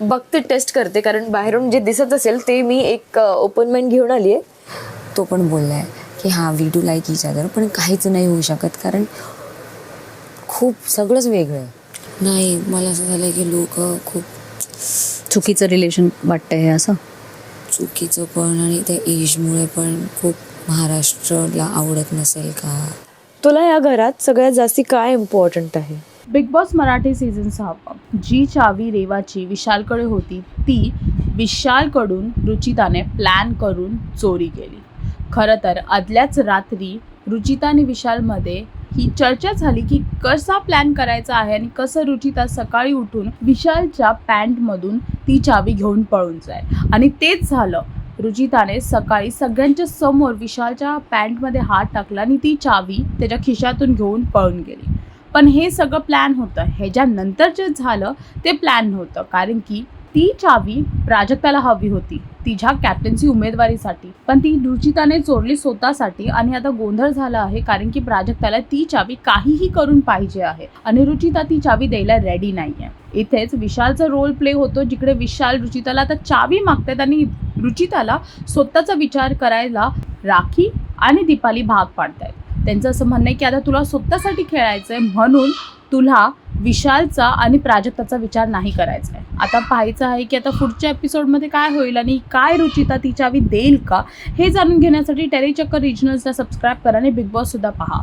बघते, टेस्ट करते, कारण बाहेरून जे दिसत असेल ते मी एक ओपन माइंड घेऊन आली आहे. तो पण बोलला आहे की हां we do like each other, पण काहीच नाही होऊ शकत कारण खूप सगळंच वेगळं आहे. नाही, मला असं झालं की लोक खूप चुकीचं रिलेशन वाटतं हे असं. चुकीचं पण आणि त्या एजमुळे पण खूप महाराष्ट्राला आवडत नसेल का. तुला या घरात सगळ्यात जास्ती काय इम्पॉर्टंट आहे? बिग बॉस मराठी सीझन 6 जी चावी रेवाची विशालकडे होती ती विशालकडून रुचिताने प्लॅन करून चोरी केली. खरं तर आदल्याच रात्री रुचिता आणि विशालमध्ये ही चर्चा झाली की कसा प्लॅन करायचा आहे आणि कसं रुचिता सकाळी उठून विशालच्या पॅन्टमधून ती चावी घेऊन पळून जाईल. आणि तेच झालं. रुचिताने सकाळी सगळ्यांच्या समोर विशालच्या पॅन्टमध्ये हात टाकला आणि ती चावी त्याच्या खिशातून घेऊन पळून गेली. पण हे सगळं प्लॅन होतं. ह्याच्यानंतर जे झालं ते प्लॅन नव्हतं, कारण की ती चावी प्राजक्ताला हवी होती तिच्या कॅप्टन्सी उमेदवारीसाठी, पण ती रुचिताने चोरली स्वतःसाठी. आणि आता गोंधळ झाला आहे कारण की प्राजक्ताला ती चावी काहीही करून पाहिजे आहे आणि रुचिता ती चावी द्यायला रेडी नाही आहे. इथेच विशालचा रोल प्ले होतो, जिकडे विशाल रुचिताला आता चावी मागतात आणि रुचिताला स्वतःचा विचार करायला राखी आणि दीपाली भाग पाडतायत. त्यांचं असं म्हणणं आहे की आता तुला स्वतःसाठी खेळायचं आहे, म्हणून तुला विशालचा आणि प्राजक्ताचा विचार नाही करायचा आहे. आता पाहायचं आहे की आता पुढच्या एपिसोडमध्ये काय होईल आणि काय रुचिता ती चावी देईल का, हे जाणून घेण्यासाठी टेली चक्कर रिजनल्सला सबस्क्राईब करा आणि बिग बॉस सुद्धा पहा.